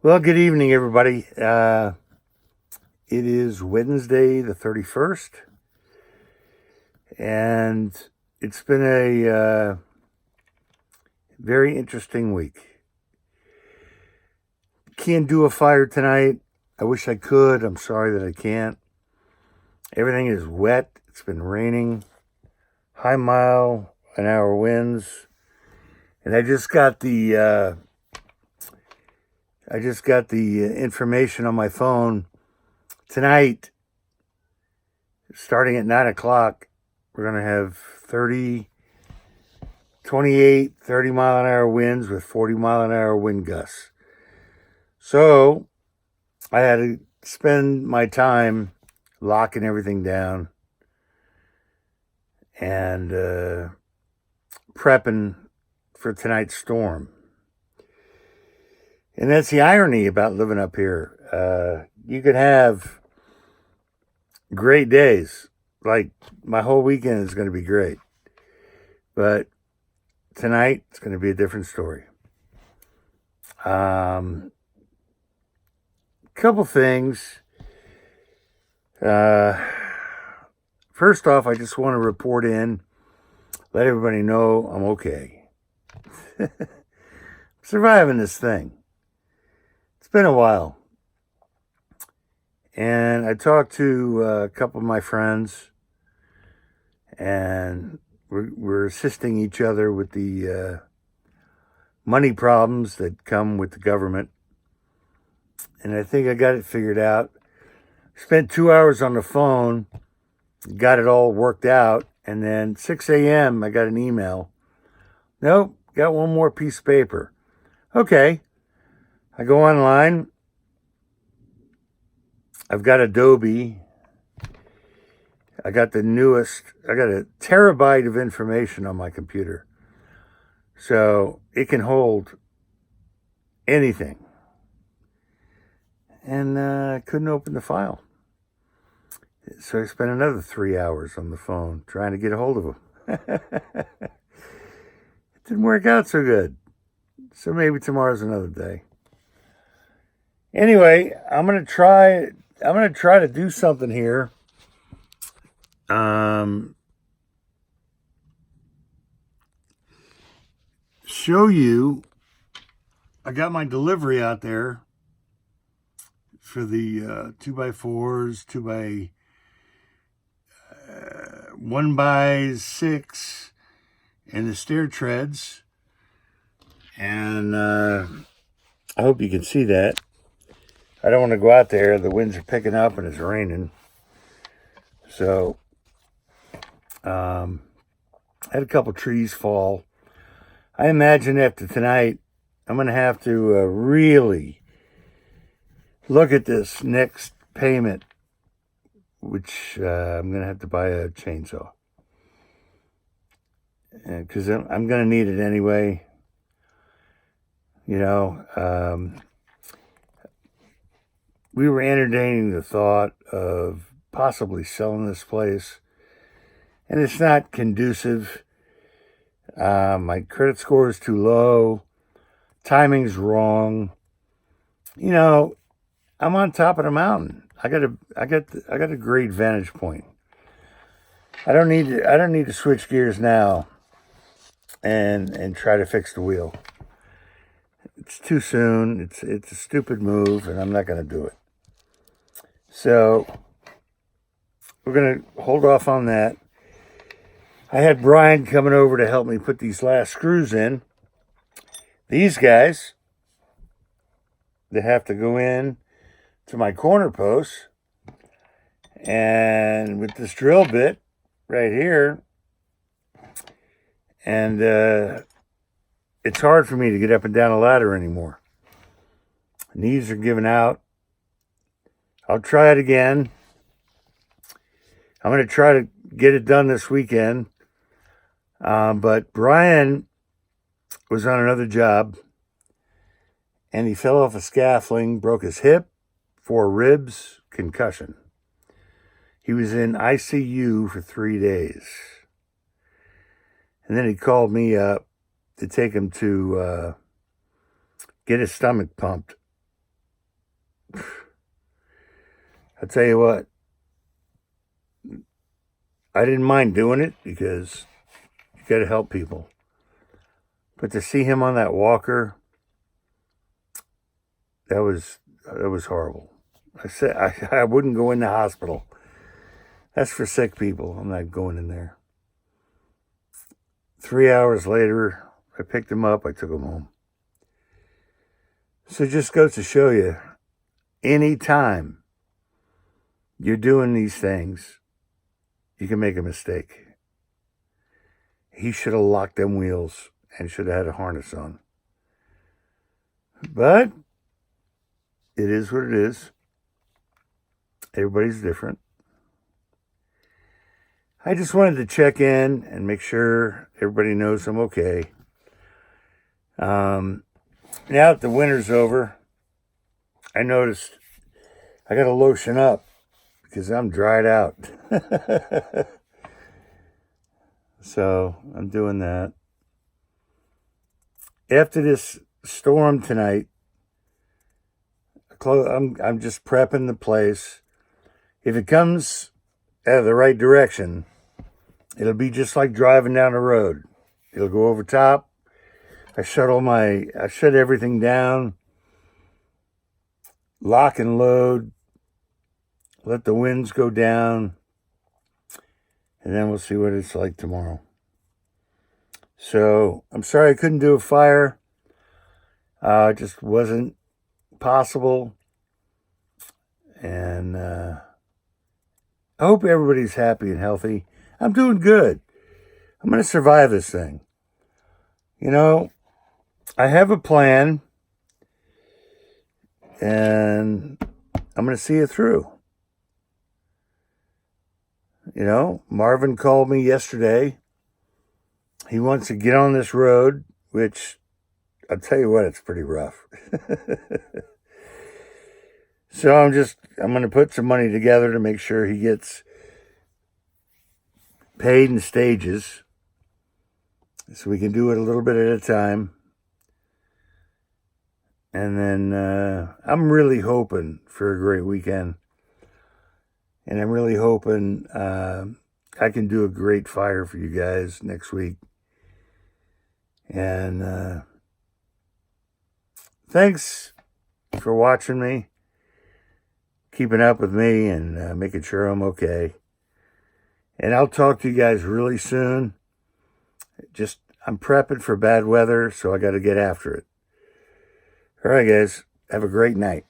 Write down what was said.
Well, good evening, everybody. It is Wednesday, the 31st, and it's been a very interesting week. Can't do a fire tonight. I wish I could. I'm sorry that I can't. Everything is wet. It's been raining, high mile an hour winds, and I just got the information on my phone tonight. Starting at 9 o'clock, we're going to have 30 mile an hour winds with 40 mile an hour wind gusts. So I had to spend my time locking everything down and prepping for tonight's storm. And that's the irony about living up here. You could have great days. Like, my whole weekend is going to be great. But tonight, it's going to be a different story. Couple things. First off, I just want to report in, let everybody know I'm okay. Surviving this thing. It's been a while. And I talked to a couple of my friends, and we're assisting each other with the money problems that come with the government. And I think I got it figured out. Spent 2 hours on the phone, got it all worked out, and then 6 a.m. I got an email. Nope, got one more piece of paper. Okay. I go online. I've got Adobe. I got the newest. I got a terabyte of information on my computer. So it can hold anything. And I couldn't open the file. So I spent another 3 hours on the phone trying to get a hold of him. It didn't work out so good. So maybe tomorrow's another day. Anyway, I'm gonna try to do something here. Show you. I got my delivery out there for the 2x4s, 1x6, and the stair treads. And I hope you can see that. I don't want to go out there. The winds are picking up and it's raining. So I had a couple trees fall. I imagine after tonight, I'm going to have to really look at this next payment, which I'm going to have to buy a chainsaw. Because I'm going to need it anyway. You know, we were entertaining the thought of possibly selling this place, and it's not conducive. My credit score is too low. Timing's wrong. You know, I'm on top of the mountain. I got a great vantage point. I don't need to switch gears now and try to fix the wheel. It's too soon. It's a stupid move, and I'm not going to do it. So we're going to hold off on that. I had Brian coming over to help me put these last screws in. These guys, they have to go in to my corner posts. And with this drill bit right here, and it's hard for me to get up and down a ladder anymore. Knees are giving out. I'll try it again. I'm going to try to get it done this weekend. But Brian was on another job, and he fell off a scaffolding, broke his hip, 4 ribs, concussion. He was in ICU for 3 days. And then he called me up to take him to get his stomach pumped. I'll tell you what, I didn't mind doing it because you got to help people. But to see him on that walker, that was horrible. I said I wouldn't go in the hospital. That's for sick people. I'm not going in there. 3 hours later, I picked him up. I took him home. So it just goes to show you, anytime you're doing these things, you can make a mistake. He should have locked them wheels and should have had a harness on. But it is what it is. Everybody's different. I just wanted to check in and make sure everybody knows I'm okay. Now that the winter's over, I noticed I got to lotion up because I'm dried out. So I'm doing that. After this storm tonight, I'm just prepping the place. If it comes out of the right direction, it'll be just like driving down the road. It'll go over top. I shut everything down, lock and load, let the winds go down, and then we'll see what it's like tomorrow. So I'm sorry I couldn't do a fire. It just wasn't possible. And I hope everybody's happy and healthy. I'm doing good. I'm going to survive this thing. You know, I have a plan, and I'm going to see it through. You know, Marvin called me yesterday. He wants to get on this road, which I'll tell you what, it's pretty rough. So I'm going to put some money together to make sure he gets paid in stages so we can do it a little bit at a time. And then I'm really hoping for a great weekend. And I'm really hoping I can do a great fire for you guys next week. And thanks for watching me, keeping up with me, and making sure I'm okay. And I'll talk to you guys really soon. I'm prepping for bad weather, so I got to get after it. All right, guys. Have a great night.